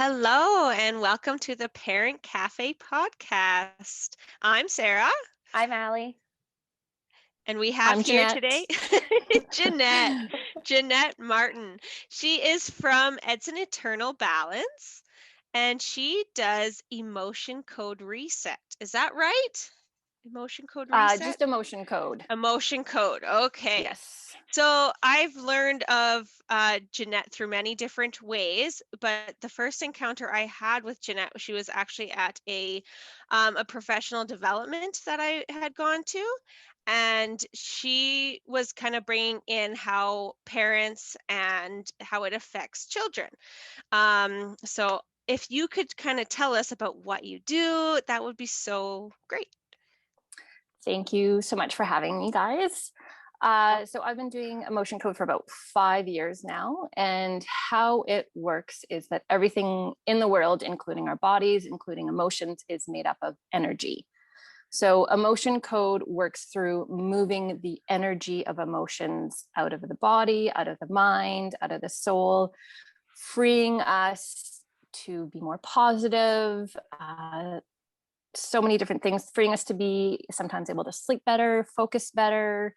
Hello, and welcome to the Parent Cafe podcast. I'm Sarah, I'm Allie. and we have I'm here Ginette. today Ginette Martin. She is from Edson Eternal Balance, and she does emotion code reset. Is that right? Emotion code reset? Just emotion code. Emotion code. Okay. Yes. So I've learned of Ginette through many different ways, but the first encounter I had with Ginette, she was actually at a professional development that I had gone to, and she was kind of bringing in how parents and how it affects children. So if you could kind of tell us about what you do, that would be so great. Thank you so much for having me, guys. So I've been doing emotion code for about 5 years now, and how it works is that everything in the world, including our bodies, including emotions, is made up of energy. So emotion code works through moving the energy of emotions out of the body, out of the mind, out of the soul, freeing us to be more positive, so many different things, freeing us to be sometimes able to sleep better, focus better,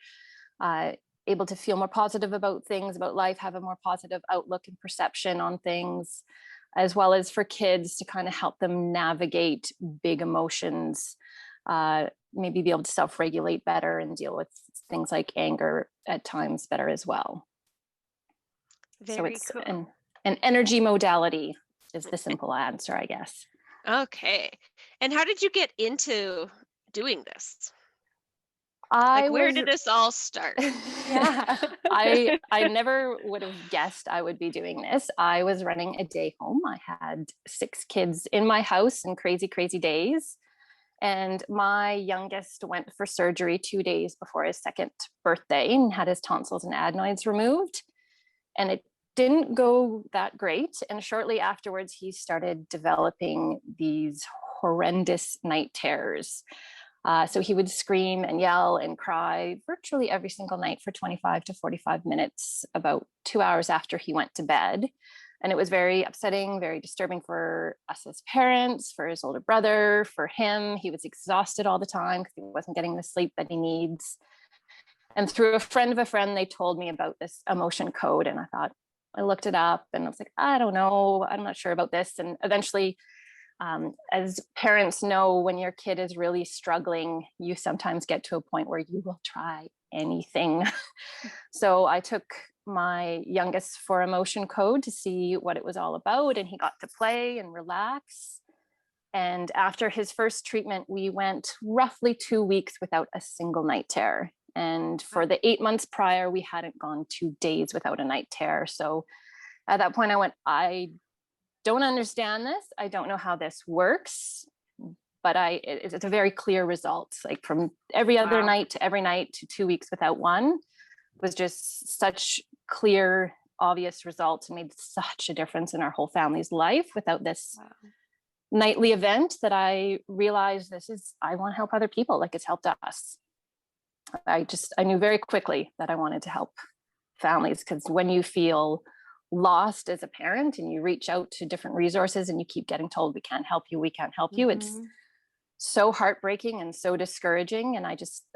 able to feel more positive about things, about life, have a more positive outlook and perception on things, as well as for kids to kind of help them navigate big emotions, maybe be able to self-regulate better and deal with things like anger at times better as well. So it's Cool. an energy modality is the simple answer, I guess. Okay. And how did you get into doing this? Where did this all start? Yeah. I never would have guessed I would be doing this. I was running a day home. I had 6 kids in my house in crazy, crazy days. And my youngest went for surgery 2 days before his 2nd birthday and had his tonsils and adenoids removed. And it didn't go that great. And shortly afterwards, he started developing these horrendous night terrors. So he would scream and yell and cry virtually every single night for 25 to 45 minutes, about 2 hours after he went to bed. And it was very upsetting, very disturbing for us as parents, for his older brother, for him. He was exhausted all the time because he wasn't getting the sleep that he needs. And through a friend of a friend, they told me about this emotion code. And I looked it up and I was like, I don't know, I'm not sure about this. And eventually, as parents know, when your kid is really struggling, you sometimes get to a point where you will try anything. So I took my youngest for emotion code to see what it was all about, and he got to play and relax. And after his first treatment, we went roughly 2 weeks without a single night terror. And for the 8 months prior, we hadn't gone 2 days without a night terror. So at that point, I went, I don't understand this. I don't know how this works, but it's a very clear result. Like from every other night to every night to 2 weeks without one was just such clear, obvious results, and made such a difference in our whole family's life without this nightly event that I realized I want to help other people like it's helped us. I knew very quickly that I wanted to help families, because when you feel lost as a parent and you reach out to different resources and you keep getting told, we can't help you, it's so heartbreaking and so discouraging. And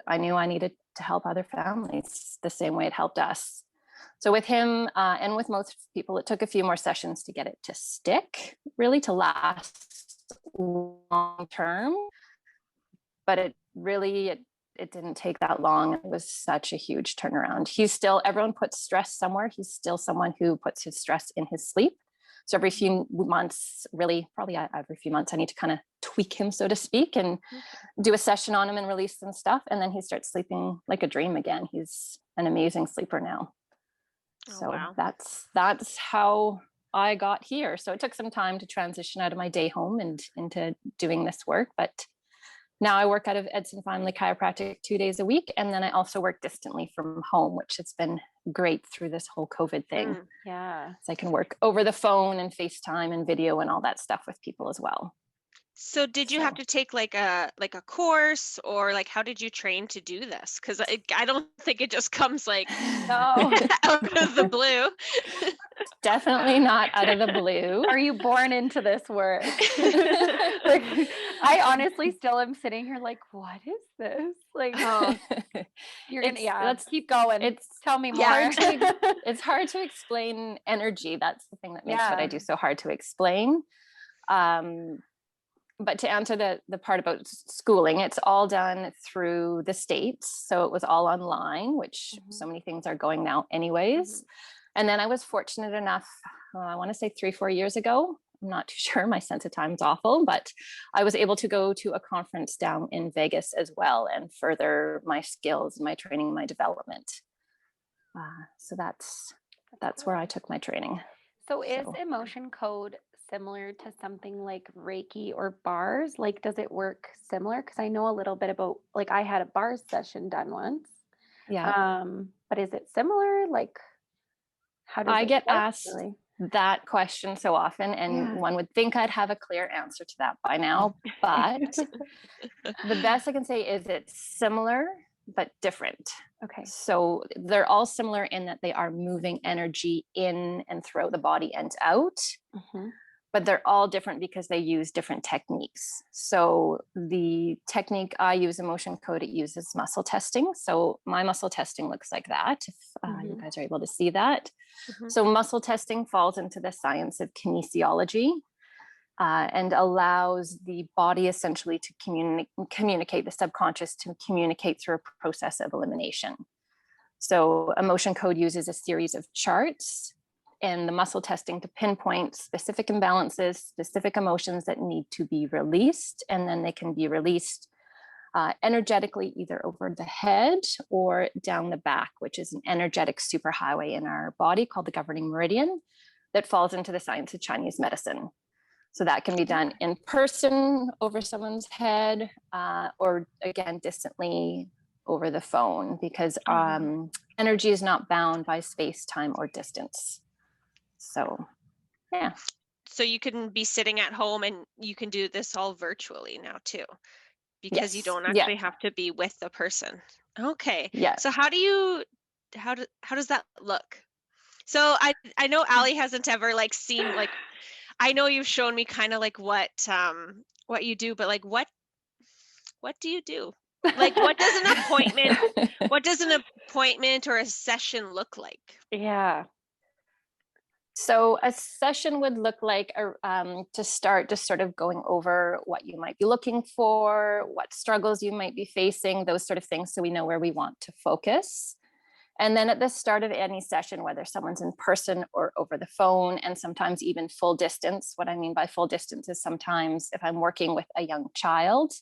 I knew I needed to help other families the same way it helped us. So with him and with most people, it took a few more sessions to get it to stick, really to last long term. But it didn't take that long. It was such a huge turnaround. Everyone puts stress somewhere. He's still someone who puts his stress in his sleep. So every few months, really, probably every few months, I need to kind of tweak him, so to speak, and do a session on him and release some stuff. And then he starts sleeping like a dream again. He's an amazing sleeper now. That's how I got here. So it took some time to transition out of my day home and into doing this work. But now I work out of Edson Family Chiropractic 2 days a week. And then I also work distantly from home, which has been great through this whole COVID thing. Yeah. So I can work over the phone and FaceTime and video and all that stuff with people as well. So did you have So to take like a course, or like how did you train to do this? Because I don't think it just comes like No. out of the blue. definitely not out of the blue. Are you born into this work? Like, I honestly still am sitting here like, what is this? Like, Oh, you're gonna, It's let's keep going. it's Tell me more. it's hard to explain energy. That's the thing that makes what Yeah. I do so hard to explain. But to answer the part about schooling, it's all done through the States. So it was all online, which so many things are going now anyways. And then I was fortunate enough, I want to say 3-4 years ago, I'm not too sure, my sense of time is awful, but I was able to go to a conference down in Vegas as well and further my skills, my training, my development. So that's where I took my training. So is emotion code similar to something like Reiki or bars? Like, does it work similar? Because I know a little bit about, like, I had a bars session done once. Yeah. But is it similar? Like, how does I it get work, asked really? that question so often, and one would think I'd have a clear answer to that by now, but the best I can say is it's similar but different. Okay. So they're all similar in that they are moving energy in and throughout the body and out, but they're all different because they use different techniques. So the technique I use, emotion code, it uses muscle testing. So my muscle testing looks like that, if you guys are able to see that. So muscle testing falls into the science of kinesiology, and allows the body essentially to communicate, the subconscious to communicate through a process of elimination. So emotion code uses a series of charts and the muscle testing to pinpoint specific imbalances, specific emotions that need to be released, and then they can be released energetically either over the head or down the back, which is an energetic superhighway in our body called the governing meridian that falls into the science of Chinese medicine. So that can be done in person over someone's head, or again, distantly over the phone, because energy is not bound by space, time, or distance. So, yeah. So you can be sitting at home and you can do this all virtually now too, because you don't actually have to be with the person. Okay. Yeah. So how does that look? So I know Allie hasn't ever like seen, like, I know you've shown me kind of like what you do, but like what do you do? Like what does an appointment or a session look like? Yeah. So a session would look like to start just sort of going over what you might be looking for, what struggles you might be facing, those sort of things, so we know where we want to focus. And then at the start of any session, whether someone's in person or over the phone, and sometimes even full distance, what I mean by full distance is sometimes if I'm working with a young child,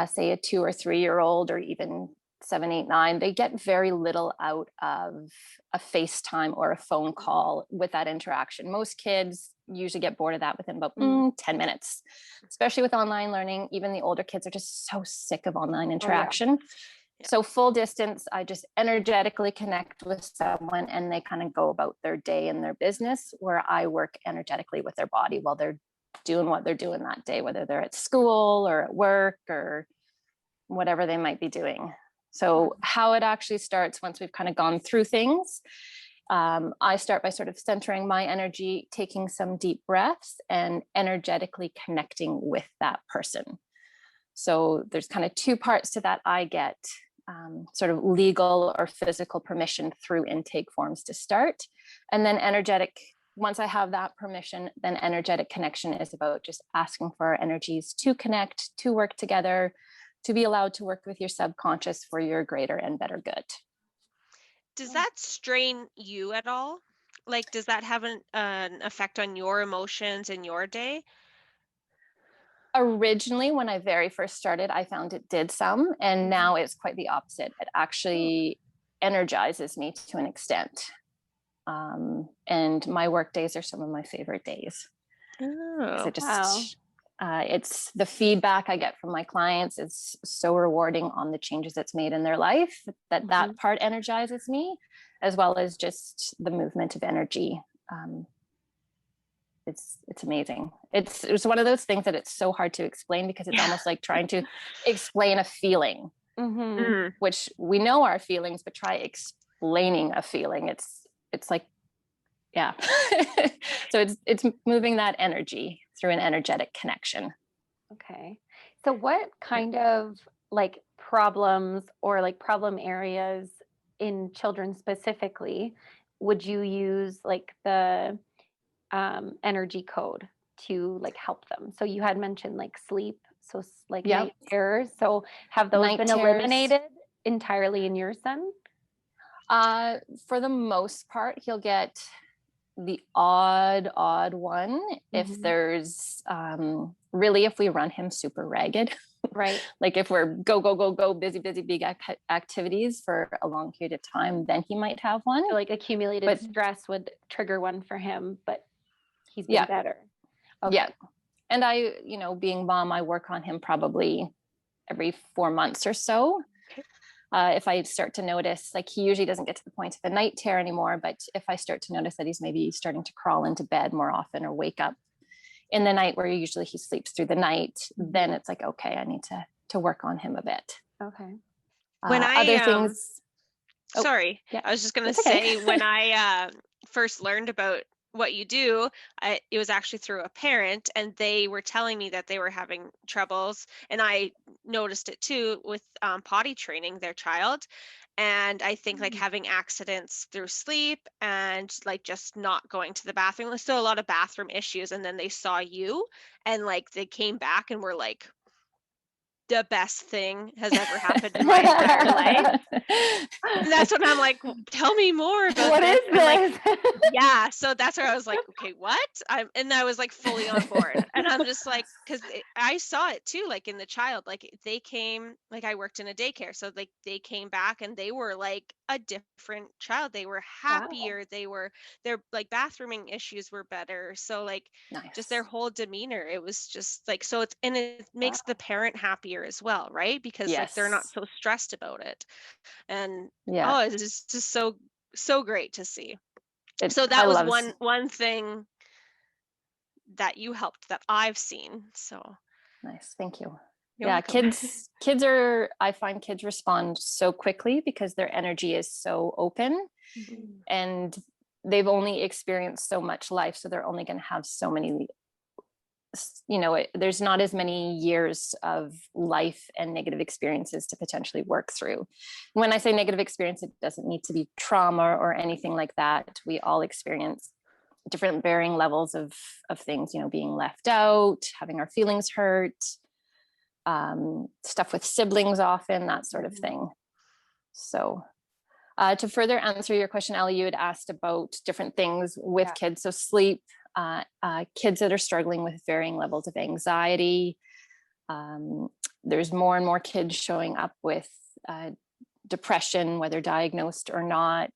say a 2 or 3 year old, or even 7, 8, 9, they get very little out of a FaceTime or a phone call with that interaction. Most kids usually get bored of that within about 10 minutes, especially with online learning. Even the older kids are just so sick of online interaction. So full distance, I just energetically connect with someone and they kind of go about their day and their business, where I work energetically with their body while they're doing what they're doing that day, whether they're at school or at work or whatever they might be doing. So how it actually starts once we've kind of gone through things, I start by sort of centering my energy, taking some deep breaths and energetically connecting with that person. So there's kind of 2 parts to that. I get sort of legal or physical permission through intake forms to start. And then energetic, once I have that permission, then energetic connection is about just asking for our energies to connect, to work together, to be allowed to work with your subconscious for your greater and better good. Does that strain you at all? Like, does that have an effect on your emotions in your day? Originally, when I very first started, I found it did some, and now it's quite the opposite. It actually energizes me to an extent. And my work days are some of my favorite days. Oh, It's the feedback I get from my clients is so rewarding on the changes it's made in their life, that part energizes me, as well as just the movement of energy. it's amazing. It's one of those things that it's so hard to explain, because it's almost like trying to explain a feeling, which we know our feelings, but try explaining a feeling. It's like, yeah. So it's moving that energy through an energetic connection. Okay. So what kind of like problems or like problem areas in children specifically would you use like the energy code to like help them? So you had mentioned like sleep, so like night terrors. So have those been eliminated entirely in your son? For the most part, he'll get the odd one if there's really, if we run him super ragged, right? Like if we're go busy big activities for a long period of time, then he might have one. So like accumulated stress would trigger one for him, but he's been better. Okay. Yeah. And I, being mom, I work on him probably every 4 months or so. If I start to notice, like, he usually doesn't get to the point of a night terror anymore, but if I start to notice that he's maybe starting to crawl into bed more often or wake up in the night where usually he sleeps through the night, then it's like, okay, I need to work on him a bit. Okay. When other things. Sorry, I was just going to say, when I first learned about what you do, it was actually through a parent, and they were telling me that they were having troubles, and I noticed it too with potty training their child. And I think like having accidents through sleep and like just not going to the bathroom, there's still a lot of bathroom issues. And then they saw you, and like they came back and were like, the best thing has ever happened in my entire life. And that's when I'm like, tell me more about what this. Is this? Like, yeah. So that's where I was like, okay, what? And I was like fully on board. And I'm just like, because I saw it too, like in the child, like they came, like I worked in a daycare. So like they came back and they were like a different child. They were happier. Wow. Their like bathrooming issues were better. So like just their whole demeanor, it was just like, so it makes the parent happier as well, right? Because like they're not so stressed about it. And it's just so great to see. So that was one thing that you helped that I've seen. So nice. Thank you. You're welcome. I find kids respond so quickly because their energy is so open, and they've only experienced so much life. So they're only going to have so many, there's not as many years of life and negative experiences to potentially work through. When I say negative experience, it doesn't need to be trauma or anything like that. We all experience different varying levels of things, being left out, having our feelings hurt, stuff with siblings often, that sort of thing. So to further answer your question, Ellie, you had asked about different things with kids. So sleep, kids that are struggling with varying levels of anxiety. There's more and more kids showing up with depression, whether diagnosed or not.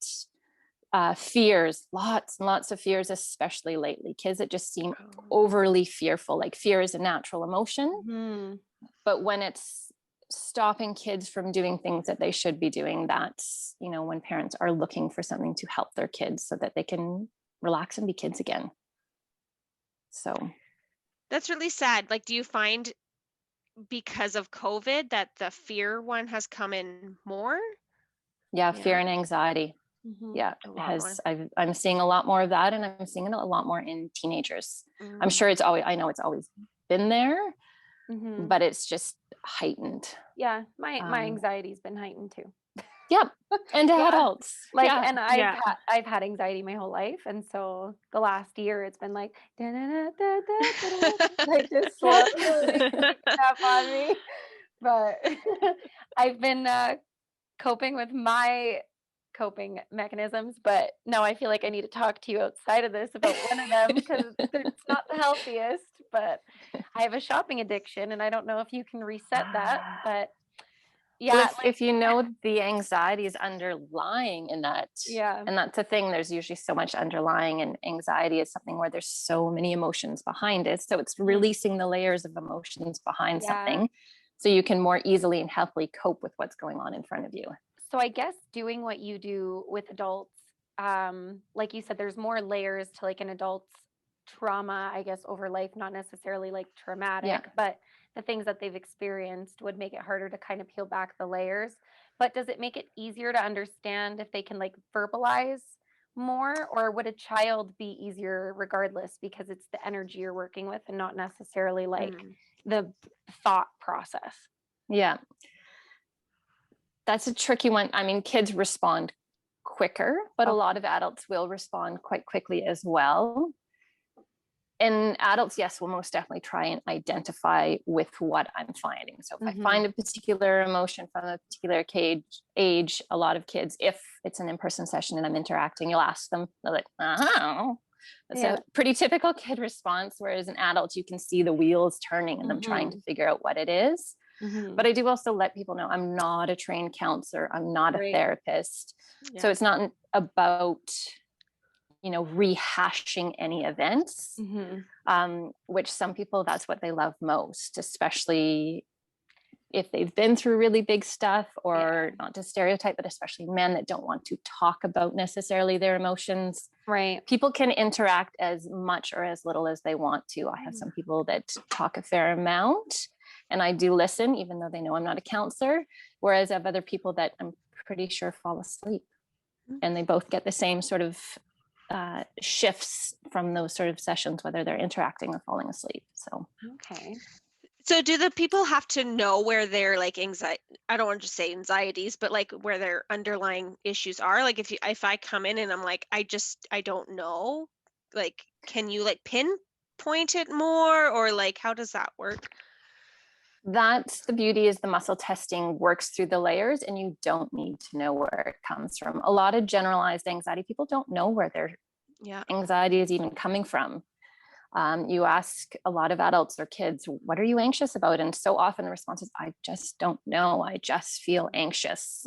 Fears, lots and lots of fears, especially lately. Kids that just seem overly fearful. Like, fear is a natural emotion, but when it's stopping kids from doing things that they should be doing, that's, when parents are looking for something to help their kids so that they can relax and be kids again. So that's really sad. Like, do you find because of COVID that the fear one has come in more? Yeah, fear and anxiety. Yeah, I'm seeing a lot more of that, and I'm seeing it a lot more in teenagers. I'm sure I know it's always been there, but it's just heightened. Yeah, my anxiety's been heightened too. Yep. And adults. Like, and I've had anxiety my whole life. And so the last year it's been like, like just slowly up on me. But I've been coping with my coping mechanisms, but now I feel like I need to talk to you outside of this about one of them, because it's not the healthiest. But I have a shopping addiction, and I don't know if you can reset that, but well, if you know the anxiety is underlying in that, and that's the thing, there's usually so much underlying, and anxiety is something where there's so many emotions behind it, so it's releasing the layers of emotions behind something so you can more easily and healthily cope with what's going on in front of you. So I guess doing what you do with adults, like you said, there's more layers to like an adult's trauma, I guess, over life, not necessarily like traumatic, Yeah. but the things that they've experienced would make it harder to kind of peel back the layers. But does it make it easier to understand if they can like verbalize more, or would a child be easier regardless because it's the energy you're working with and not necessarily like the thought process? Yeah. That's a tricky one. I mean, kids respond quicker, but a lot of adults will respond quite quickly as well. And adults, yes, will most definitely try and identify with what I'm finding. So if I find a particular emotion from a particular age, a lot of kids, if it's an in-person session and I'm interacting, you'll ask them, they're like, oh. That's a pretty typical kid response. Whereas an adult, you can see the wheels turning and them trying to figure out what it is. But I do also let people know I'm not a trained counselor. I'm not a therapist. Yeah. So it's not about, you know, rehashing any events, which some people, that's what they love most, especially if they've been through really big stuff, or not to stereotype, but especially men that don't want to talk about necessarily their emotions. Right. People can interact as much or as little as they want to. I have some people that talk a fair amount, and I do listen, even though they know I'm not a counselor. Whereas I have other people that I'm pretty sure fall asleep, and they both get the same sort of shifts from those sort of sessions, whether they're interacting or falling asleep. So, okay. So do the people have to know where their like anxiety, I don't want to just say anxieties, but like where their underlying issues are? Like if I come in and I'm like, I don't know, like, can you like pinpoint it more, or like, how does that work? That's the beauty, is the muscle testing works through the layers and you don't need to know where it comes from. A lot of generalized anxiety, people don't know where their anxiety is even coming from. You ask a lot of adults or kids, what are you anxious about? And so often the response is, I just don't know. I just feel anxious.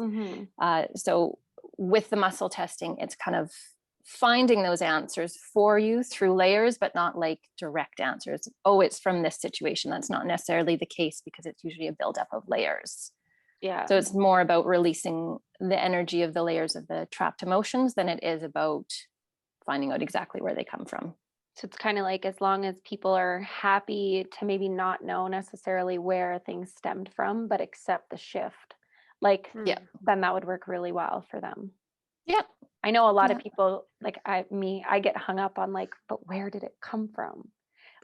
So with the muscle testing, it's kind of finding those answers for you through layers, but not like direct answers. Oh, it's from this situation. That's not necessarily the case, because it's usually a buildup of layers. Yeah. So it's more about releasing the energy of the layers of the trapped emotions than it is about finding out exactly where they come from. So it's kind of like, as long as people are happy to maybe not know necessarily where things stemmed from, but accept the shift, like, then that would work really well for them. Yeah. I know a lot of people, like I get hung up on like, but where did it come from?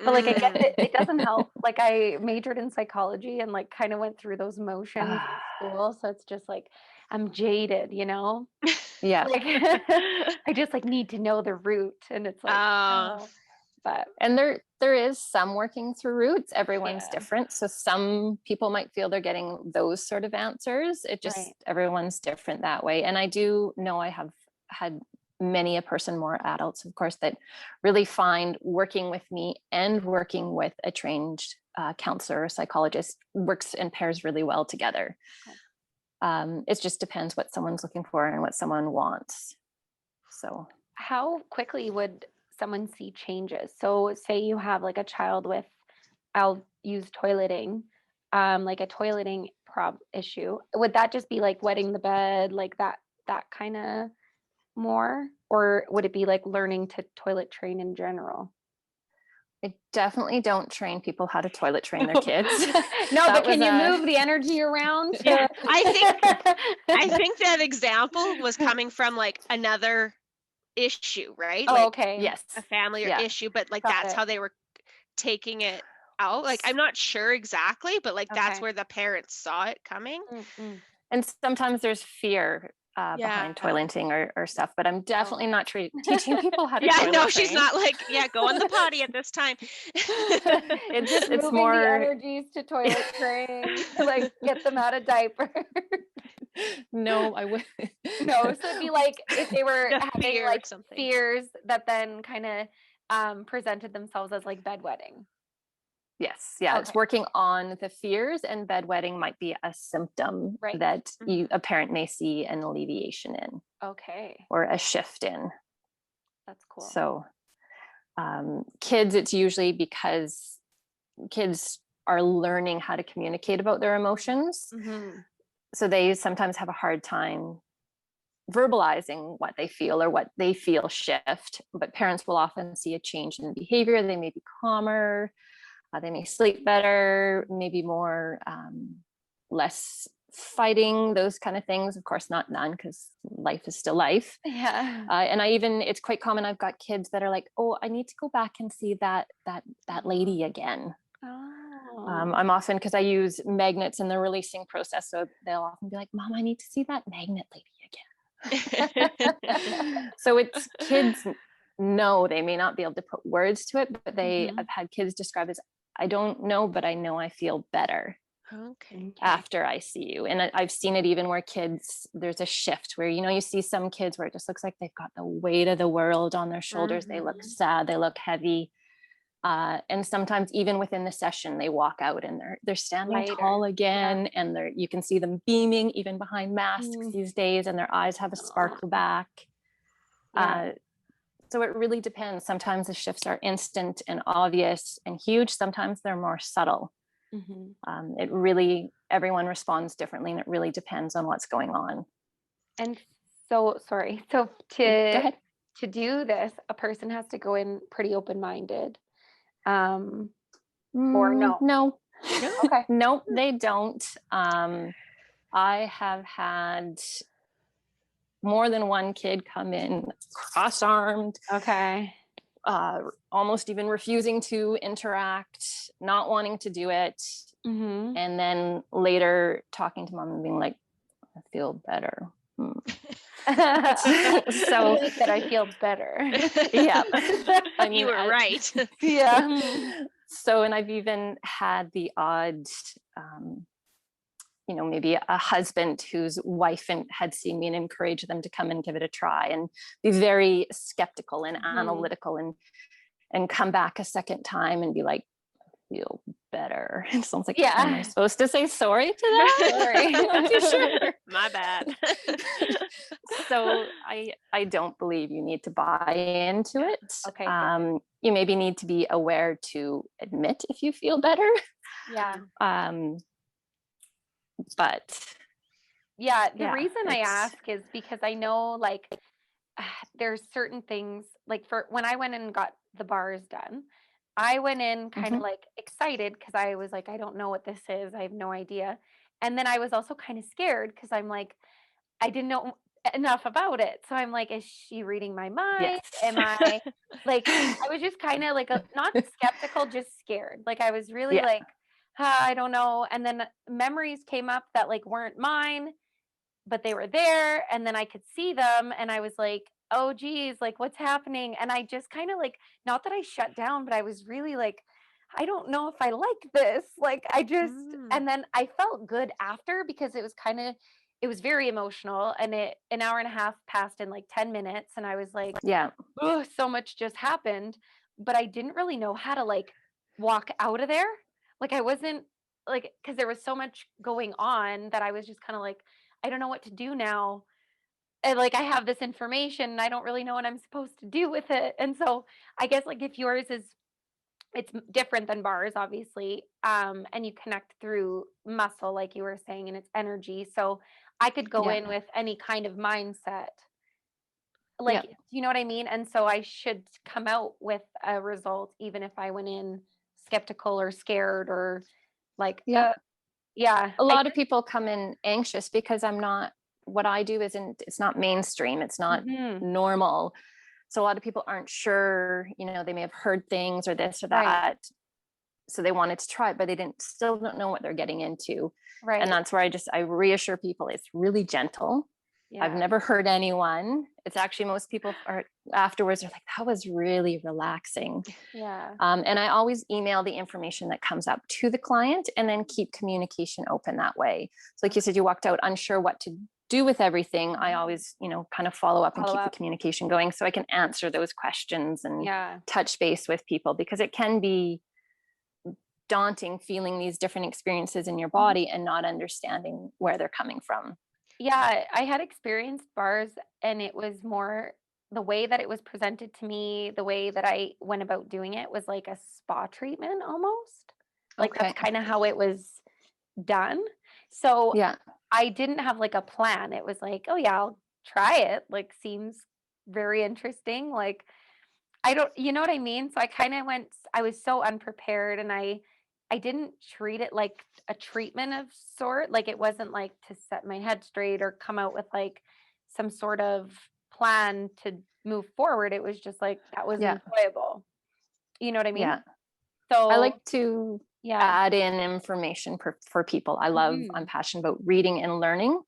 But like, I guess it doesn't help. Like, I majored in psychology and like kind of went through those motions in school. So it's just like, I'm jaded, you know? Yeah. Like, I just like need to know the root, and it's like, but. And there is some working through roots. Everyone's different. So some people might feel they're getting those sort of answers. It just, everyone's different that way. And I do know I have had many a person, more adults, of course, that really find working with me and working with a trained counselor or psychologist works and pairs really well together. It just depends what someone's looking for and what someone wants. So how quickly would someone see changes? So say you have like a child with, I'll use toileting, like a toileting issue. Would that just be like wetting the bed, like that kind of more? Or would it be like learning to toilet train in general? I definitely don't train people how to toilet train their kids. No, but can you move the energy around? Yeah, I think that example was coming from like another issue, right? Oh, like, okay. Yes. A family or issue, but like that's how they were taking it out. Like, I'm not sure exactly, but like that's where the parents saw it coming. And sometimes there's fear behind toileting or stuff, but I'm definitely not teaching people how to toilet no, train. she's not like, go on the potty at this time. It's more the energies to toilet train, like get them out of diaper. No, I wouldn't. No, so it'd be like if they were having like fears that then kind of presented themselves as like bedwetting. Yes. Yeah. Okay. It's working on the fears, and bedwetting might be a symptom that a parent may see an alleviation in. Okay. Or a shift in. That's cool. So kids, it's usually because kids are learning how to communicate about their emotions. So they sometimes have a hard time verbalizing what they feel or what they feel shift, but parents will often see a change in behavior. They may be calmer, they may sleep better, maybe more, less fighting, those kind of things. Of course, not none, because life is still life. Yeah. And it's quite common. I've got kids that are like, oh, I need to go back and see that lady again. Oh. I'm often, because I use magnets in the releasing process, so they'll often be like, Mom, I need to see that magnet lady again. So it's kids know, they may not be able to put words to it, but I've had kids describe as, I don't know, but I know I feel better after I see you. And I've seen it even where kids, there's a shift where, you see some kids where it just looks like they've got the weight of the world on their shoulders. They look sad, they look heavy. And sometimes even within the session, they walk out and they're standing Lighter. tall again, and you can see them beaming even behind masks these days, and their eyes have a sparkle back. So it really depends. Sometimes the shifts are instant and obvious and huge. Sometimes they're more subtle. It really, everyone responds differently, and it really depends on what's going on. And so, sorry. So to do this, a person has to go in pretty open-minded. Or no? No. Okay. No, they don't. I have had more than one kid come in cross-armed. Okay. Almost even refusing to interact, not wanting to do it. And then later talking to Mom and being like, I feel better. So that I feel better. Yeah. I mean, you were right. Yeah. So, and I've even had the odd, maybe a husband whose wife had seen me and encouraged them to come and give it a try, and be very skeptical and analytical, and come back a second time and be like, I feel better. And someone's like, am I supposed to say sorry to that? Sorry. I'm not too sure. My bad. So I don't believe you need to buy into it. Okay. You maybe need to be aware to admit if you feel better. Yeah. But the reason I ask is because I know, like, there's certain things, like, for when I went and got the bars done, I went in kind of like excited, because I was like, I don't know what this is. I have no idea. And then I was also kind of scared, because I'm like, I didn't know enough about it. So I'm like, is she reading my mind? Yes. Am I like, I was just kind of like, not skeptical, just scared. Like, I was really like, I don't know. And then memories came up that like weren't mine, but they were there, and then I could see them, and I was like, oh geez, like, what's happening? And I just kind of like, not that I shut down, but I was really like, I don't know if I like this. Like, I just, and then I felt good after, because it was very emotional, and an hour and a half passed in like 10 minutes. And I was like, oh, so much just happened, but I didn't really know how to like walk out of there. Like, I wasn't like, because there was so much going on that I was just kind of like, I don't know what to do now. And like, I have this information and I don't really know what I'm supposed to do with it. And so I guess, like, if yours is, it's different than bars, obviously. And you connect through muscle, like you were saying, and it's energy. So I could go in with any kind of mindset. Like, do you know what I mean? And so I should come out with a result, even if I went in skeptical or scared, or like, a lot of people come in anxious because what I do it's not mainstream. It's not normal. So a lot of people aren't sure, they may have heard things or this or that. So they wanted to try it, but they still don't know what they're getting into. Right. And that's where I reassure people, it's really gentle. Yeah. I've never heard anyone. It's actually, most people afterwards are like, that was really relaxing. Yeah. And I always email the information that comes up to the client, and then keep communication open that way. So like you said, you walked out unsure what to do with everything. I always, kind of follow up and keep the communication going, so I can answer those questions and touch base with people, because it can be daunting feeling these different experiences in your body and not understanding where they're coming from. Yeah, I had experienced bars, and it was more the way that it was presented to me, the way that I went about doing it was like a spa treatment almost. Like, that's kind of how it was done. So I didn't have like a plan. It was like, oh yeah, I'll try it. Like, seems very interesting. Like, I don't, you know what I mean? So I kind of I was so unprepared, and I didn't treat it like a treatment of sort. Like, it wasn't like to set my head straight or come out with like some sort of plan to move forward. It was just like, that was Yeah. enjoyable. You know what I mean? Yeah. So I like to yeah. add in information for people. I'm passionate about reading and learning.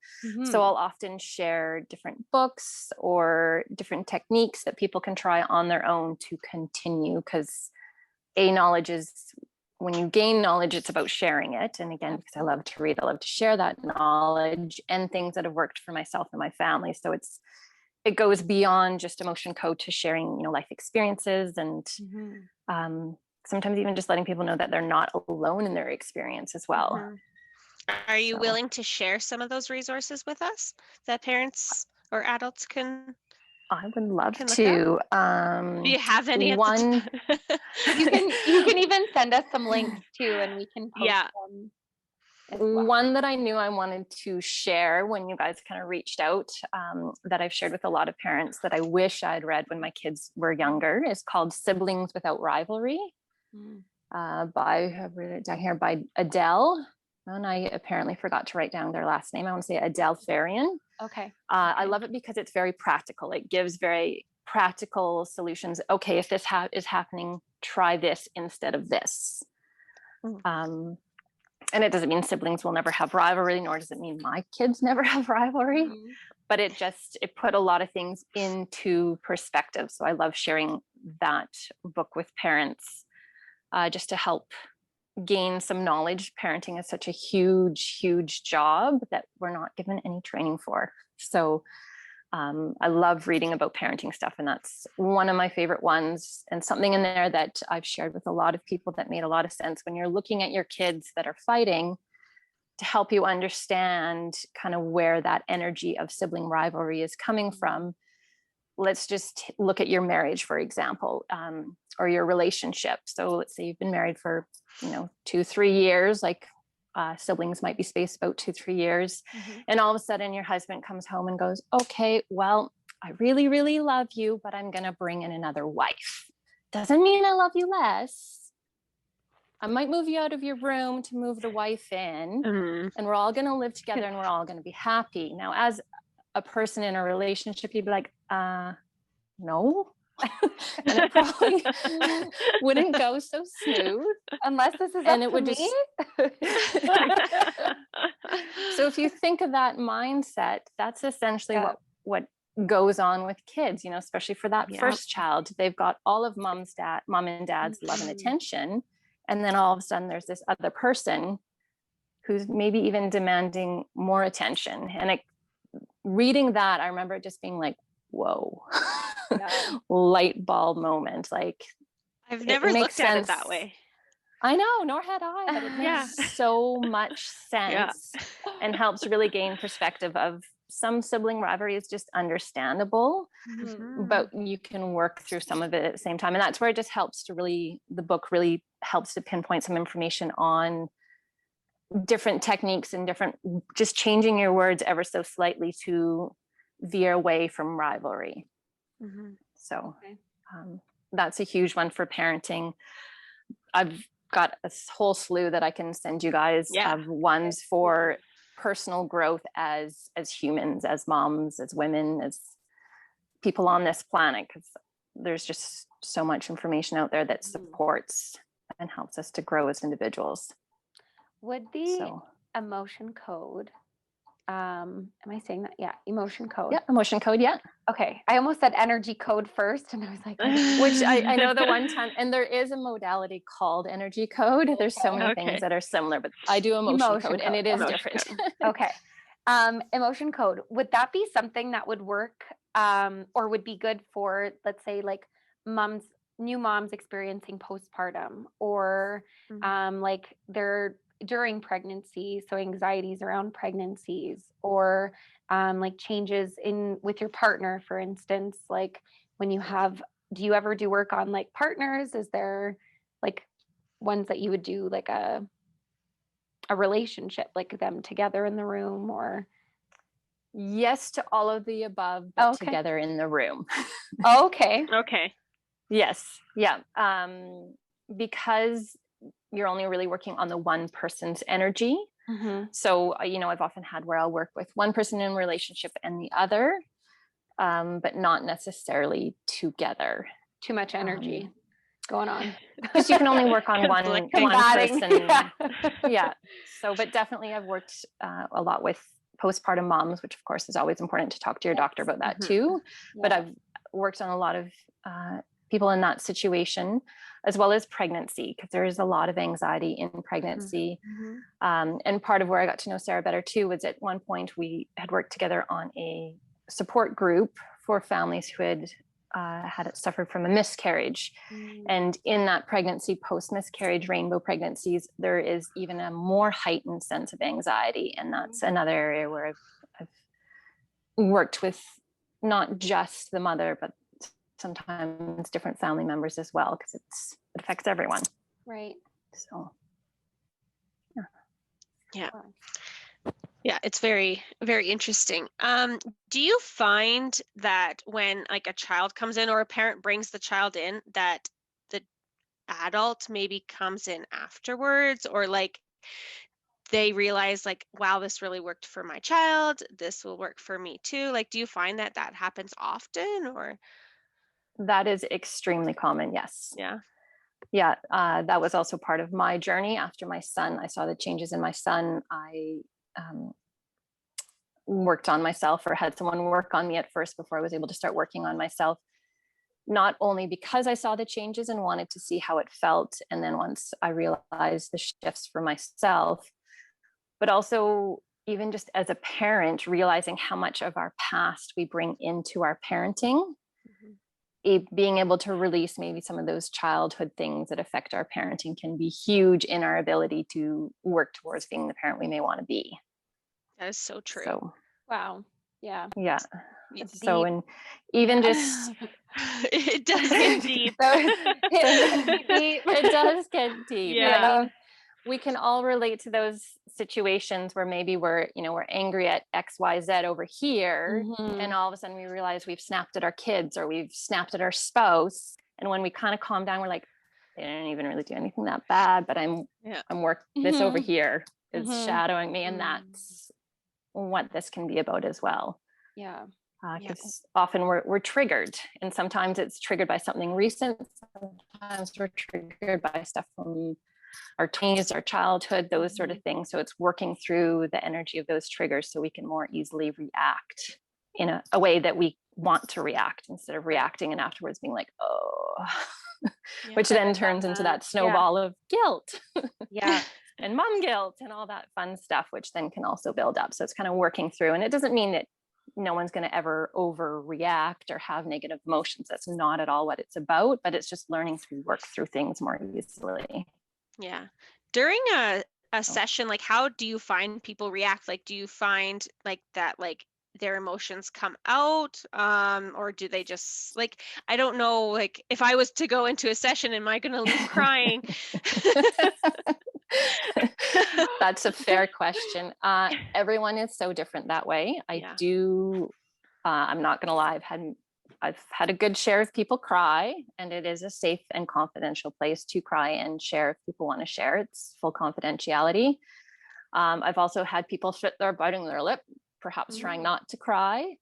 So I'll often share different books or different techniques that people can try on their own to continue, because knowledge is, when you gain knowledge, it's about sharing it. And again, because I love to read, I love to share that knowledge and things that have worked for myself and my family. So it goes beyond just emotion code to sharing, life experiences, and sometimes even just letting people know that they're not alone in their experience as well. Are you willing to share some of those resources with us that parents or adults can? I would love to. Do you have any? One, you can even send us some links too, and we can post them. One that I knew I wanted to share when you guys kind of reached out, that I've shared with a lot of parents that I wish I'd read when my kids were younger, is called Siblings Without Rivalry, by Adele. And I apparently forgot to write down their last name. I want to say Adele Faber. Okay. I love it because it's very practical. It gives very practical solutions. Okay, if this is happening, try this instead of this. And it doesn't mean siblings will never have rivalry, nor does it mean my kids never have rivalry. But it put a lot of things into perspective. So I love sharing that book with parents, just to help gain some knowledge. Parenting is such a huge, huge job that we're not given any training for. So I love reading about parenting stuff, and that's one of my favorite ones, and something in there that I've shared with a lot of people that made a lot of sense when you're looking at your kids that are fighting, to help you understand kind of where that energy of sibling rivalry is coming from. Let's just look at your marriage, for example, or your relationship. So let's say you've been married for 2-3 years, like siblings might be spaced about 2-3 years. And all of a sudden your husband comes home and goes, okay, well, I really, really love you, but I'm going to bring in another wife. Doesn't mean I love you less. I might move you out of your room to move the wife in, and we're all going to live together and we're all going to be happy. Now, as a person in a relationship, you'd be like, no. And it probably wouldn't go so smooth unless this is up to me. So if you think of that mindset, that's essentially what goes on with kids, especially for that first child. They've got all of mom and dad's love and attention, and then all of a sudden there's this other person who's maybe even demanding more attention. And reading that, I remember it just being like, whoa. Light bulb moment. Like, I've never looked at it that way. I know, nor had I, but it makes so much sense and helps really gain perspective of some sibling rivalry is just understandable, but you can work through some of it at the same time. And that's where it just helps to the book really helps to pinpoint some information on different techniques and just changing your words ever so slightly to veer away from rivalry. So that's a huge one for parenting. I've got a whole slew that I can send you guys of ones for personal growth as humans, as moms, as women, as people on this planet, because there's just so much information out there that supports and helps us to grow as individuals. Would the emotion code, am I saying that? Yeah, emotion code. Yeah, emotion code, yeah. Okay, I almost said energy code first, and I was like, which I know the one time, and there is a modality called energy code. There's so many things that are similar, but I do emotion code, and it is different. Okay. Emotion code, would that be something that would work or would be good for, let's say, like new moms experiencing postpartum, or like they're during pregnancy, so anxieties around pregnancies, or like changes with your partner, for instance, like when do you ever do work on like partners? Is there like ones that you would do like a relationship, like them together in the room, or? Yes to all of the above, but Okay. together in the room. Okay. Okay. Yes. Yeah. Because you're only really working on the one person's energy. Mm-hmm. So, I've often had where I'll work with one person in a relationship and the other, but not necessarily together. Too much energy going on. Because you can only work on one Combating. person. Yeah. So, but definitely I've worked a lot with postpartum moms, which of course is always important to talk to your doctor about that too. Yeah. But I've worked on a lot of people in that situation, as well as pregnancy, because there is a lot of anxiety in pregnancy. And part of where I got to know Sarah better too was at one point we had worked together on a support group for families who had suffered from a miscarriage. And in that pregnancy, post-miscarriage, rainbow pregnancies, there is even a more heightened sense of anxiety. And that's another area where I've worked with not just the mother, but sometimes different family members as well, because it affects everyone. Right. So, yeah, it's very, very interesting. Do you find that when like a child comes in or a parent brings the child in, that the adult maybe comes in afterwards, or like they realize like, wow, this really worked for my child, this will work for me too? Like, do you find that happens often, or? that is extremely common. Yes. Yeah. That was also part of my journey. After my son, I saw the changes in my son. I worked on myself, or had someone work on me at first before I was able to start working on myself. Not only because I saw the changes and wanted to see how it felt, and then once I realized the shifts for myself, but also even just as a parent, realizing how much of our past we bring into our parenting. Being able to release maybe some of those childhood things that affect our parenting can be huge in our ability to work towards being the parent we may want to be. That is so true. So, wow. Yeah. Yeah. It's So, deep. and even just it does get deep. It does get deep. Yeah. I mean, we can all relate to those situations where maybe we're angry at XYZ over here, and all of a sudden we realize we've snapped at our kids or we've snapped at our spouse. And when we kind of calm down, we're like, they didn't even really do anything that bad, but I'm working this over here is shadowing me, and that's what this can be about as well. Yeah. Because often we're triggered, and sometimes it's triggered by something recent. Sometimes we're triggered by stuff from our teens, our childhood, those sort of things. So it's working through the energy of those triggers so we can more easily react in a way that we want to react, instead of reacting and afterwards being like, oh, which then turns into that snowball of guilt. And mom guilt and all that fun stuff, which then can also build up. So it's kind of working through, and it doesn't mean that no one's going to ever overreact or have negative emotions. That's not at all what it's about, but it's just learning to work through things more easily. Yeah. During a session, like, how do you find people react? Like, do you find like that, like their emotions come out, or do they just, like, I don't know, like if I was to go into a session, am I going to leave crying? That's a fair question. Everyone is so different that way. I'm not going to lie. I've had a good share of people cry, and it is a safe and confidential place to cry and share if people want to share. It's full confidentiality. I've also had people sit there biting their lip, perhaps trying not to cry.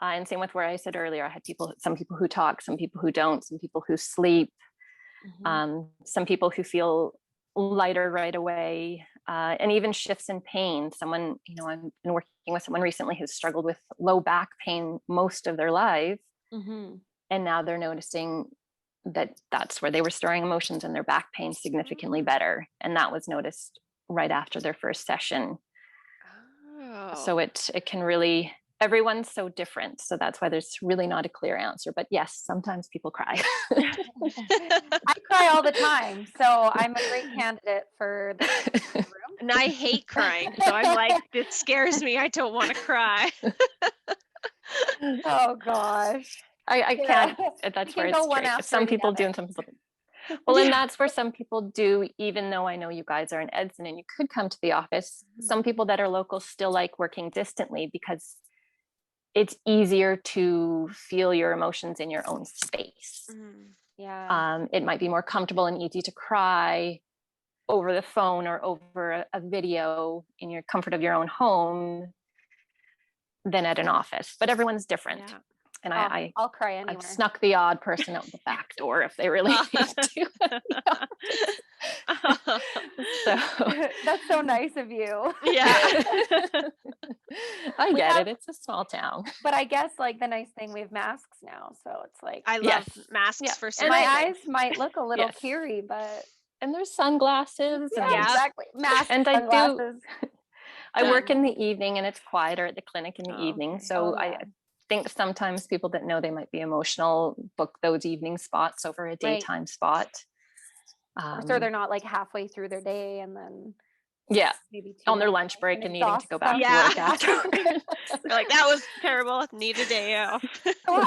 And same with where I said earlier, I had some people who talk, some people who don't, some people who sleep, some people who feel lighter right away, and even shifts in pain. Someone, I've been working with someone recently who's struggled with low back pain most of their life. And now they're noticing that that's where they were storing emotions, and their back pain significantly better. And that was noticed right after their first session. So it can really, everyone's so different. So that's why there's really not a clear answer. But yes, sometimes people cry. I cry all the time, so I'm a great candidate for the room. And I hate crying, so I'm like, it scares me. I don't want to cry. Oh gosh. I can't. That's where it's tricky. Some people do, and some people don't. Well, and that's where some people do, even though I know you guys are in Edson and you could come to the office. Some people that are local still like working distantly, because it's easier to feel your emotions in your own space. Yeah. It might be more comfortable and easy to cry over the phone or over a video in your comfort of your own home than at an office, but everyone's different. Yeah. And I'll cry anywhere. I've snuck the odd person out the back door if they really need to. So That's so nice of you. Yeah. I get it. It's a small town. But I guess like the nice thing, we have masks now, so it's like I love masks for certain my things. eyes might look a little teary, but and there's sunglasses. yeah, exactly. Masks, and sunglasses. I work in the evening and it's quieter at the clinic in the evening. Okay. So I think sometimes people that know they might be emotional book those evening spots over a daytime spot. So they're not like halfway through their day and then maybe on their lunch break and needing to go back to work after. They're like, that was terrible. Need a day off. So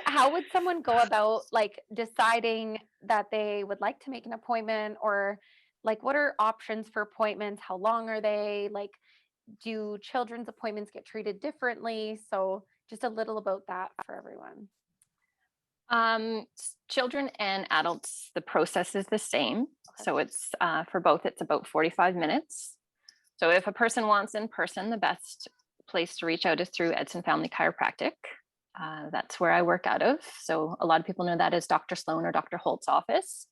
how would someone go about like deciding that they would like to make an appointment, or like what are options for appointments? How long are they? Like, do children's appointments get treated differently? So just a little about that for everyone. Children and adults, the process is the same. So it's for both, it's about 45 minutes. So if a person wants in person, the best place to reach out is through Edson Family Chiropractic. That's where I work out of. So a lot of people know that as Dr. Sloan or Dr. Holt's office.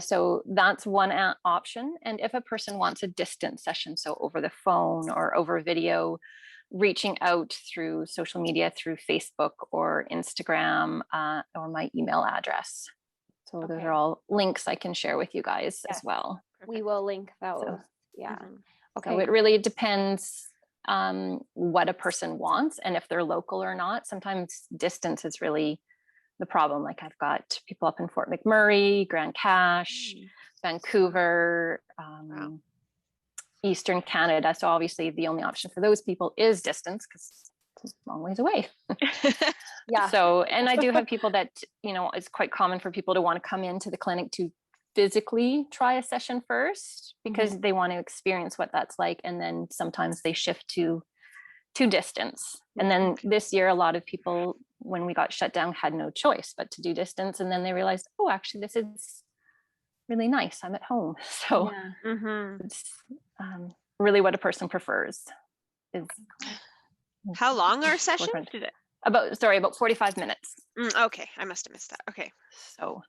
So that's one option. And if a person wants a distance session, so over the phone or over video, reaching out through social media, through Facebook or Instagram, or my email address. So those are all links I can share with you guys as well. We will link those. So, Okay. So it really depends what a person wants and if they're local or not. Sometimes distance is really the problem. Like I've got people up in Fort McMurray, Grand Cache, Vancouver, Eastern Canada. So obviously the only option for those people is distance because it's a long ways away. So, and I do have people that, it's quite common for people to want to come into the clinic to physically try a session first because they want to experience what that's like. And then sometimes they shift to distance. And then this year, a lot of people, when we got shut down, had no choice but to do distance. And then they realized, oh, actually, this is really nice. I'm at home. So it's really what a person prefers. How long are sessions? About 45 minutes. Okay. I must have missed that. Okay. So,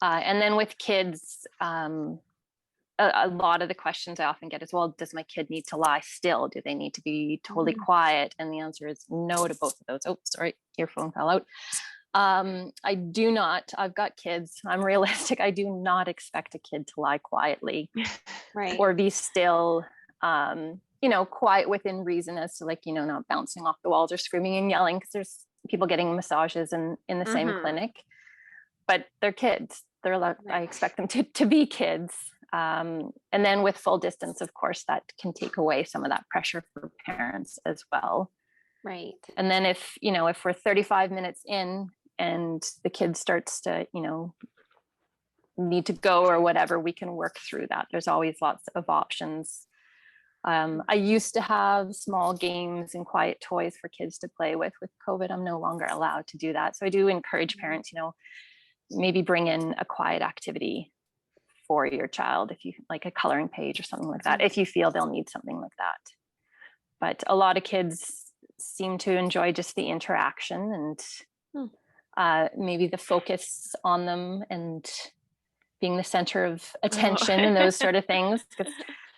and then with kids, a lot of the questions I often get is, well, does my kid need to lie still? Do they need to be totally quiet? And the answer is no to both of those. Oh, sorry, earphone fell out. I do not, I've got kids, I'm realistic. I do not expect a kid to lie quietly or be still, quiet within reason as to not bouncing off the walls or screaming and yelling. Cause there's people getting massages in the same clinic, but they're kids. They're allowed, I expect them to be kids. And then with full distance, of course, that can take away some of that pressure for parents as well. Right. And then if we're 35 minutes in and the kid starts to, need to go or whatever, we can work through that. There's always lots of options. I used to have small games and quiet toys for kids to play with. With COVID, I'm no longer allowed to do that. So I do encourage parents, maybe bring in a quiet activity for your child, if you like a coloring page or something like that, if you feel they'll need something like that. But a lot of kids seem to enjoy just the interaction and maybe the focus on them and being the center of attention and those sort of things.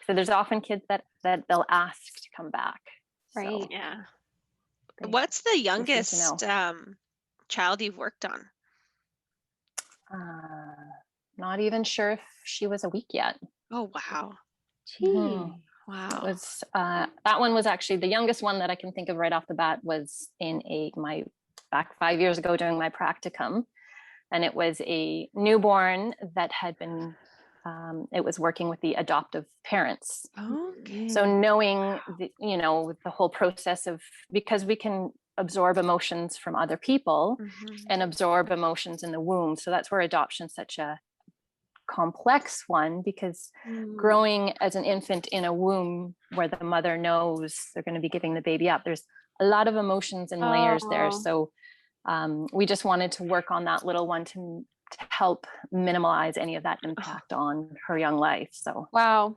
So there's often kids that they'll ask to come back. Right. So, yeah. What's the youngest child you've worked on? Not even sure if she was a week yet. Oh, wow. Wow. It was that one was actually the youngest one that I can think of right off the bat was in back 5 years ago during my practicum. And it was a newborn that had been, it was working with the adoptive parents. Okay. So knowing, the whole process of, because we can absorb emotions from other people and absorb emotions in the womb. So that's where adoption is such a complex one, because growing as an infant in a womb where the mother knows they're going to be giving the baby up, there's a lot of emotions and layers there. Oh. So we just wanted to work on that little one to help minimize any of that impact on her young life. So Wow.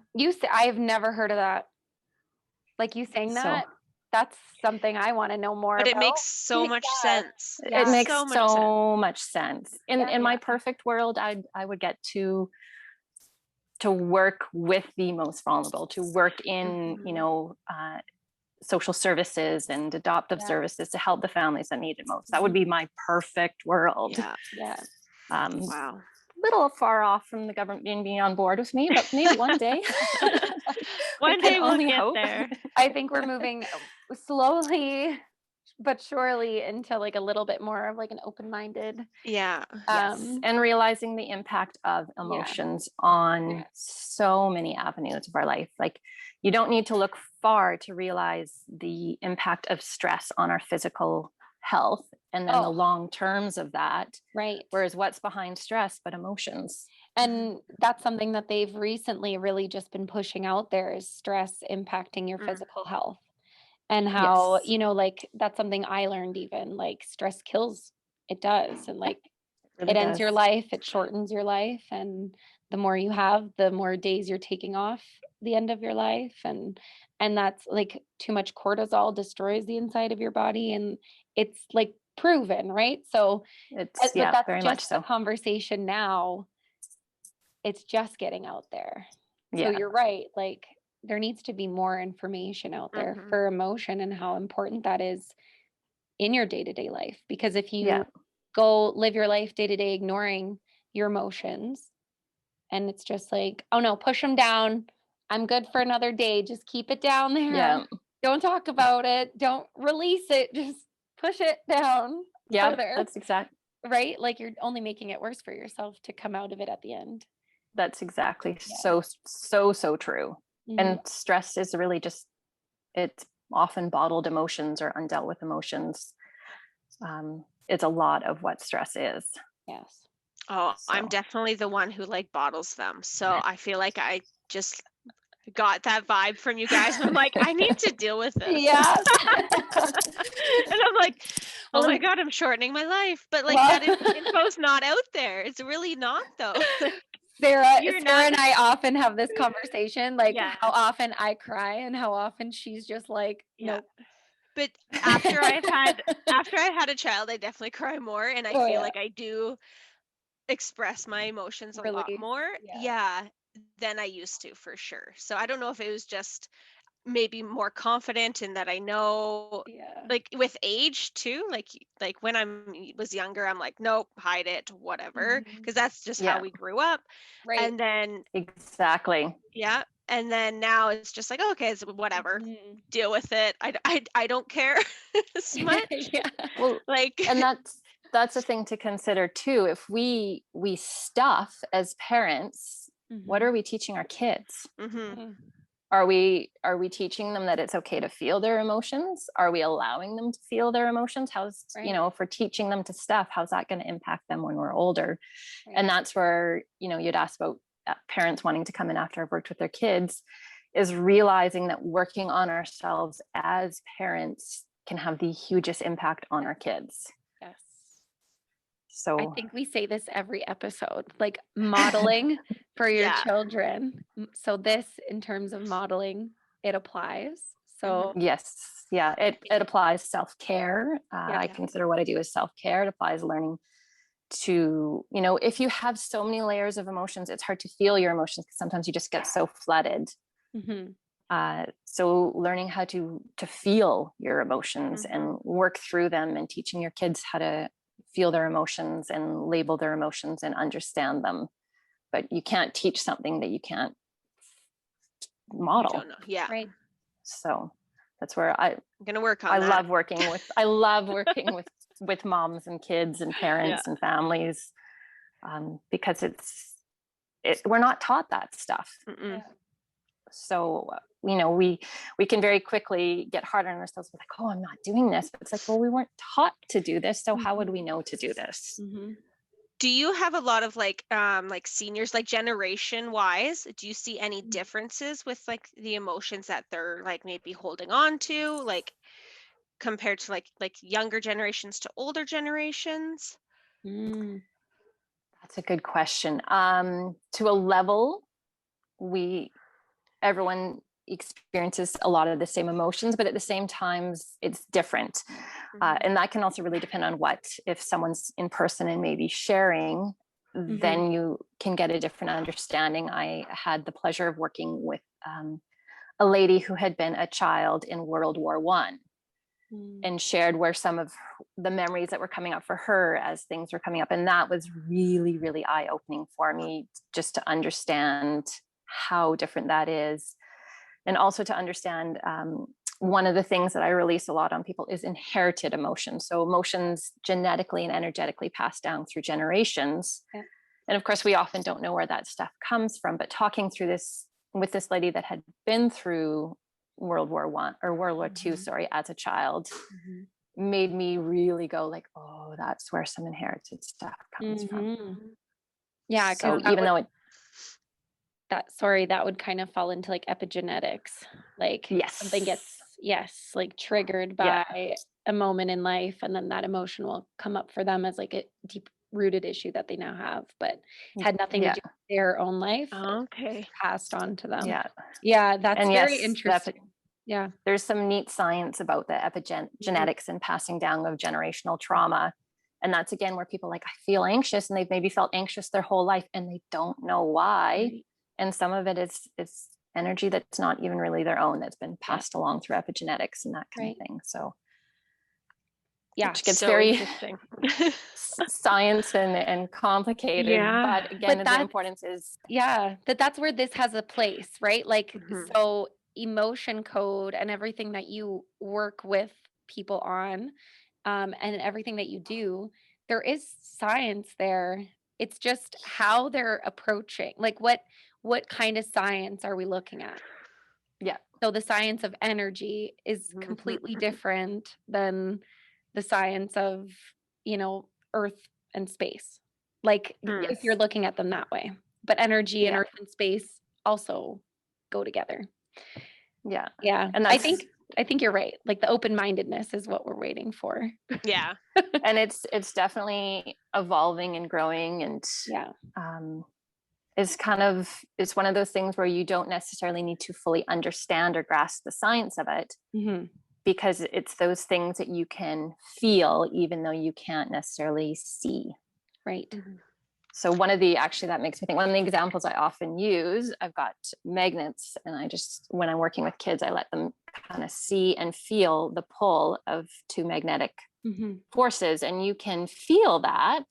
I've never heard of that. Like you saying that, that's something I want to know more But about. it makes so much sense. it makes so much sense. much sense. In my perfect world, I would get to work with the most vulnerable, to work in, you know, social services and adoptive services to help the families that need it most. That would be my perfect world. Yeah. Wow. Little far off from the government being on board with me, but maybe one day. One day we'll get there. I think we're moving slowly but surely into like a little bit more of like an open-minded. Yes. And realizing the impact of emotions on so many avenues of our life. Like, you don't need to look far to realize the impact of stress on our physical health and then the long terms of that. Right. Whereas what's behind stress but emotions? And that's something that they've recently really just been pushing out there, is stress impacting your physical health. And how, you know, like that's something I learned, even like stress kills. It does. And like it ends your life, it shortens your life. And the more you have, the more days you're taking off the end of your life. And that's like too much cortisol destroys the inside of your body. And it's like proven, right? So it's, but that's very just much so. a conversation now. It's just getting out there. So you're right. Like there needs to be more information out there for emotion and how important that is in your day-to-day life. Because if you go live your life day to day ignoring your emotions, and it's just like, oh no, push them down. I'm good for another day. Just keep it down there. Yeah. Don't talk about it. Don't release it. Just push it down. Yeah, further. that's exactly right. Like you're only making it worse for yourself to come out of it at the end. That's exactly so true. And stress is really just, it's often bottled emotions or undealt with emotions. It's a lot of what stress is. Yes. Oh, I'm definitely the one who like bottles them. So I feel like I just got that vibe from you guys. I'm like, I need to deal with this. Yeah. And I'm like, oh my God, I'm shortening my life. But like that info's not out there. It's really not though. Sarah and I often have this conversation, like how often I cry and how often she's just like, nope. But after I had a child, I definitely cry more, and I feel like I do express my emotions a lot more than I used to, for sure. So I don't know if it was just maybe more confident in that I know, like with age too, like when I was younger, I'm like, nope, hide it, whatever, because that's just how we grew up. Right. And then and then now it's just like, okay, so whatever, deal with it. I don't care as much. Well, like, and that's a thing to consider too. If we stuff as parents, what are we teaching our kids? Are we teaching them that it's okay to feel their emotions? Are we allowing them to feel their emotions? You know, if we're teaching them to stuff, how's that going to impact them when we're older? And that's where, you know, you'd ask about parents wanting to come in after I've worked with their kids, is realizing that working on ourselves as parents can have the hugest impact on our kids. Yes. So I think we say this every episode, like modeling for your children. So this, in terms of modeling, it applies. So yes. Yeah, it applies self-care. I consider what I do as self-care. It applies learning to, you know, if you have so many layers of emotions, it's hard to feel your emotions because sometimes you just get so flooded. So learning how to feel your emotions and work through them, and teaching your kids how to feel their emotions and label their emotions and understand them. But you can't teach something that you can't model. Don't know. Yeah. Right. So that's where I'm gonna work on I that. love working with moms and kids and parents and families, because we're not taught that stuff. So, you know, we can very quickly get hard on ourselves. We're like, oh, I'm not doing this. But it's like, well, we weren't taught to do this. So how would we know to do this? Do you have a lot of like seniors, like generation wise, do you see any differences with like the emotions that they're like maybe holding on to? Like, compared to like younger generations to older generations? That's a good question. To a level, everyone experiences a lot of the same emotions, but at the same time, it's different. And that can also really depend on if someone's in person and maybe sharing, then you can get a different understanding. I had the pleasure of working with a lady who had been a child in World War I and shared where some of the memories that were coming up for her as things were coming up. And that was really, really eye-opening for me, just to understand how different that is. And also to understand one of the things that I release a lot on people is inherited emotions. So emotions genetically and energetically passed down through generations. Yeah. And of course, we often don't know where that stuff comes from, but talking through this with this lady that had been through World War II, as a child, made me really go like, oh, that's where some inherited stuff comes from. Yeah. So even though that would kind of fall into like epigenetics, like something gets like triggered by a moment in life, and then that emotion will come up for them as like a deep rooted issue that they now have, but had nothing to do with their own life. Okay. Passed on to them. Yeah, that's very interesting. There's some neat science about the epigenetics and passing down of generational trauma. And that's again where people like, I feel anxious, and they've maybe felt anxious their whole life and they don't know why. Right. And some of it is energy that's not even really their own, that's been passed along through epigenetics and that kind of thing. So which gets very interesting. Science and complicated. But again, the importance is that's where this has a place, right? Like so emotion code and everything that you work with people on, and everything that you do, there is science there. It's just how they're approaching, like what kind of science are we looking at? Yeah. So the science of energy is completely different than the science of, earth and space. Like if you're looking at them that way, but energy and earth and space also go together. Yeah. Yeah. And I think you're right. Like the open-mindedness is what we're waiting for. Yeah. And it's definitely evolving and growing, and it's one of those things where you don't necessarily need to fully understand or grasp the science of it, because it's those things that you can feel even though you can't necessarily see. Right. So that makes me think, one of the examples I often use, I've got magnets, and when I'm working with kids, I let them kind of see and feel the pull of two magnetic forces, and you can feel that.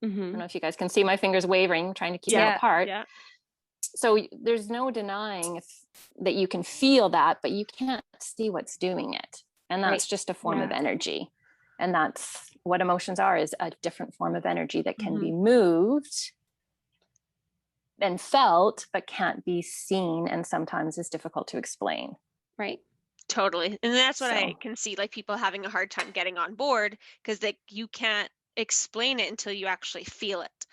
I don't know if you guys can see my fingers wavering, trying to keep them apart. Yeah. So there's no denying that you can feel that, but you can't see what's doing it. And that's just a form of energy. And that's what emotions are, is a different form of energy that can be moved and felt, but can't be seen, and sometimes is difficult to explain. Right. Totally. And that's what I can see, like people having a hard time getting on board, because you can't explain it until you actually feel it.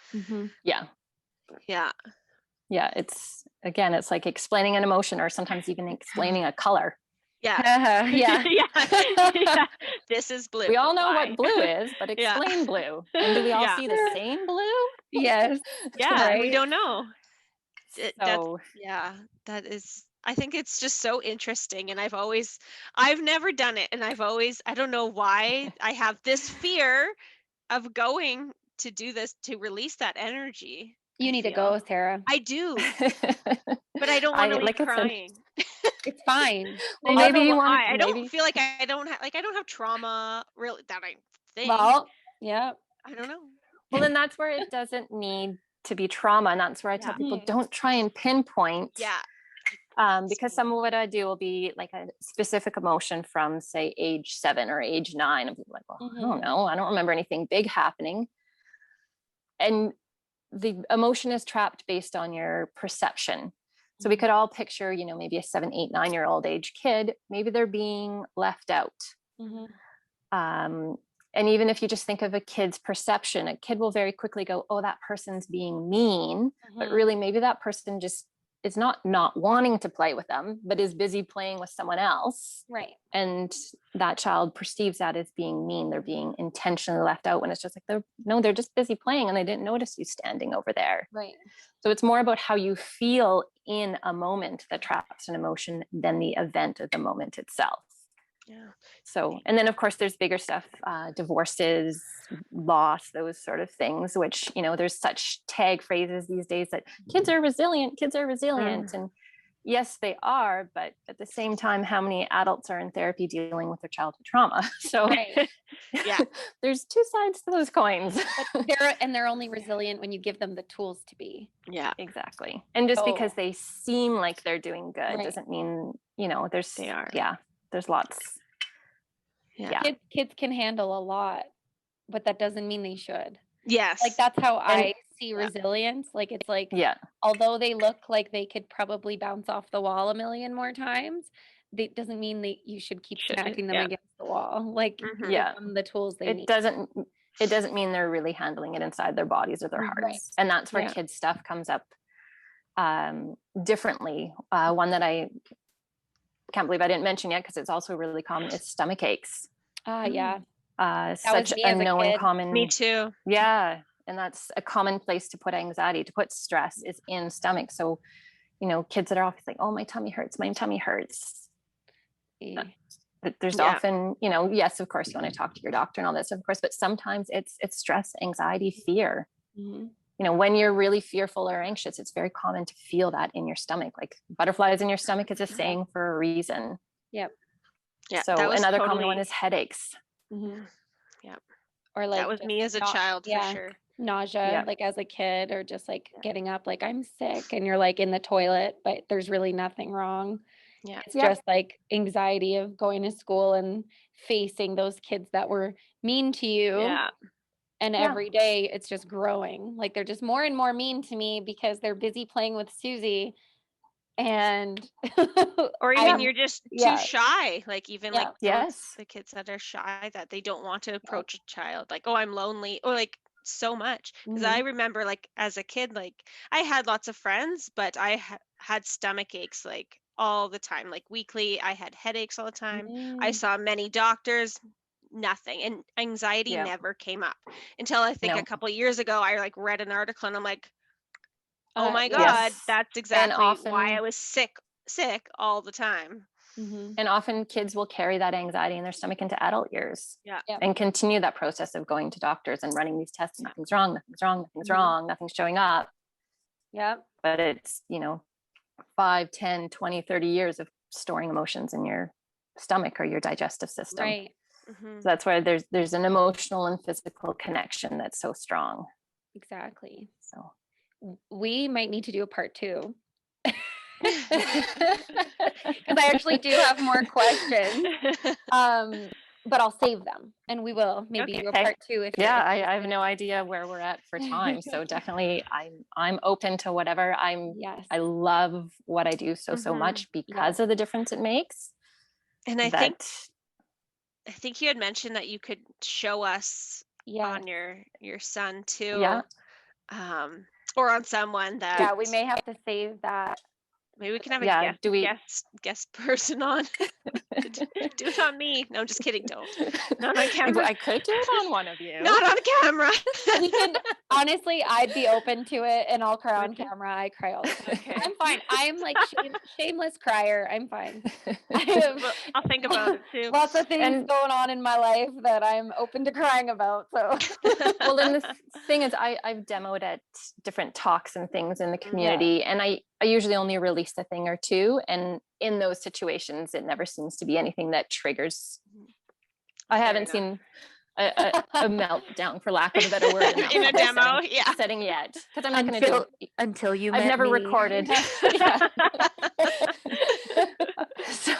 Yeah. It's like explaining an emotion, or sometimes even explaining a color. This is blue. We all know what blue is, but explain blue. And do we all see the same blue? Yes. Right? We don't know. That is, I think it's just so interesting. And I've never done it. And I don't know why I have this fear of going to do this, to release that energy. You need to go, Sarah. I do. But I don't want to be crying. It's fine. Well, maybe you want. I don't feel like I don't have trauma really that I think. Well, yeah. I don't know. Well, then that's where it doesn't need to be trauma, and that's where I tell people, don't try and pinpoint. Because some of what I do will be like a specific emotion from, say, age 7 or age 9. I'm like, well, I don't know. I don't remember anything big happening. And the emotion is trapped based on your perception. So we could all picture, maybe a 7, 8, 9-year-old age kid, maybe they're being left out. And even if you just think of a kid's perception, a kid will very quickly go, oh, that person's being mean. But really, maybe that person just is not wanting to play with them, but is busy playing with someone else. Right. And that child perceives that as being mean. They're being intentionally left out when it's just like, they're just busy playing and they didn't notice you standing over there. Right. So it's more about how you feel in a moment that traps an emotion than the event of the moment itself. Yeah. So, and then of course there's bigger stuff, divorces, loss, those sort of things, which, there's such tag phrases these days that kids are resilient. And yes, they are, but at the same time, how many adults are in therapy dealing with their childhood trauma? So Right. Yeah. there's two sides to those coins. But they're only resilient when you give them the tools to be. Yeah. Exactly. And just because they seem like they're doing good doesn't mean, They are. there's lots. Yeah. Kids can handle a lot, but that doesn't mean they should. Yes. Like that's how I see resilience. Like it's like, although they look like they could probably bounce off the wall a million more times, that doesn't mean that you should keep smacking them against the wall. Like give them the tools they need. It doesn't mean they're really handling it inside their bodies or their hearts. Right. And that's where kids stuff comes up differently. One that I can't believe I didn't mention yet, because it's also really common, is stomach aches. Yeah. Such a known common. Me too. Yeah. And that's a common place to put anxiety, to put stress, is in stomach. So, kids that are always like, oh, my tummy hurts. There's often, yes, of course, you want to talk to your doctor and all that stuff, of course, but sometimes it's stress, anxiety, fear. Mm-hmm. When you're really fearful or anxious, it's very common to feel that in your stomach. Like butterflies in your stomach is a saying for a reason. Yep. Yeah. So another common one is headaches. Mm-hmm. Yeah. Or like that was me as a child for sure. Nausea, like as a kid, or just like getting up like I'm sick and you're like in the toilet, but there's really nothing wrong. Yeah. It's just like anxiety of going to school and facing those kids that were mean to you. Yeah. And every day it's just growing. Like they're just more and more mean to me because they're busy playing with Susie. And or even you're just too shy. Like even like the kids that are shy, that they don't want to approach a child. Like, oh, I'm lonely, or like so much. Because I remember like as a kid, like I had lots of friends, but I had stomach aches like all the time, like weekly. I had headaches all the time. I saw many doctors. Nothing, and anxiety never came up until I think a couple of years ago I like read an article and I'm like, oh my God, that's exactly why I was sick all the time. Mm-hmm. And often kids will carry that anxiety in their stomach into adult years and continue that process of going to doctors and running these tests. Nothing's wrong, nothing's showing up. Yeah. But it's 5, 10, 20, 30 years of storing emotions in your stomach or your digestive system. Right. Mm-hmm. So that's why there's an emotional and physical connection that's so strong. Exactly. So we might need to do a part 2. Because I actually do have more questions. But I'll save them, and we will maybe do a part 2. I have no idea where we're at for time, so definitely I'm open to whatever. I love what I do so much because of the difference it makes. And I think you had mentioned that you could show us on your son too. Yeah. Or on someone that we may have to save that. Maybe we can have a guest person on. Do it on me. No, I'm just kidding. Don't. Not on camera. I could do it on one of you. Not on camera. We can, honestly, I'd be open to it, and I'll cry on camera. I cry all the time. Okay. I'm fine. I'm like shameless crier. I'm fine. I'll think about it too. Lots of things going on in my life that I'm open to crying about. So, well, then the thing is, I've demoed at different talks and things in the community, and I usually only release a thing or two, and in those situations it never seems to be anything that triggers. I haven't seen a meltdown, for lack of a better word, in a demo setting yet, because I'm not going to do it until you I've never recorded. So,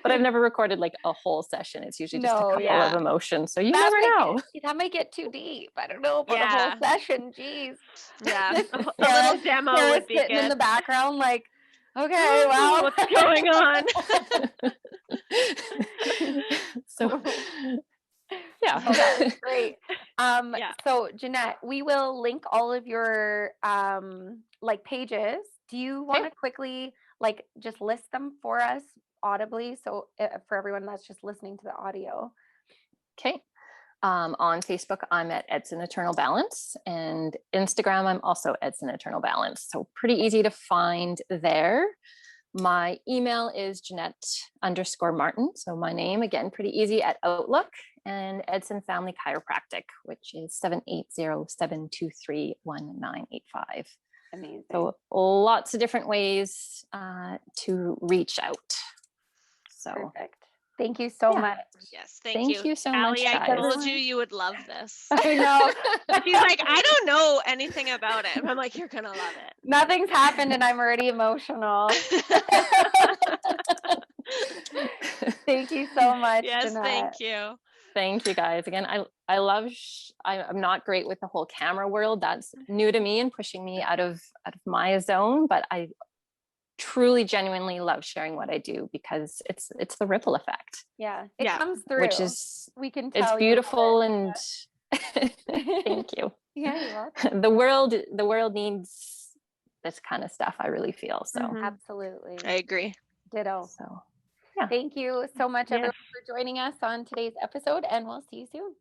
but I've never recorded like a whole session. It's usually just a couple of emotions, so you never know. That might get too deep. I don't know about a whole session. Jeez. Yeah, a little demo would be sitting good. In the background, like, okay, wow, what's going on? So, that's great. So Ginette, we will link all of your like pages Do you want to quickly like just list them for us audibly? So for everyone that's just listening to the audio. Okay. On Facebook, I'm at Edson Eternal Balance, and Instagram, I'm also Edson Eternal Balance. So pretty easy to find there. My email is Ginette_Martin. So my name, again, pretty easy, at Outlook, and Edson Family Chiropractic, which is 780-723-1985. Amazing. So lots of different ways to reach out. So perfect. Thank you so much. Yes, thank you so much, Allie, I guys. told you would love this. I know. She's like, I don't know anything about it. And I'm like, you're going to love it. Nothing's happened and I'm already emotional. Thank you so much, Yes, Ginette. thank you. Thank you, guys. Again, I love, I'm not great with the whole camera world. That's new to me and pushing me out of my zone, but I truly genuinely love sharing what I do because it's the ripple effect. Yeah, it comes through, which is, we can tell it's beautiful. And thank you. Yeah, you're welcome. The world needs this kind of stuff, I really feel. So Absolutely, I agree. Ditto. So thank you so much everyone for joining us on today's episode, and we'll see you soon.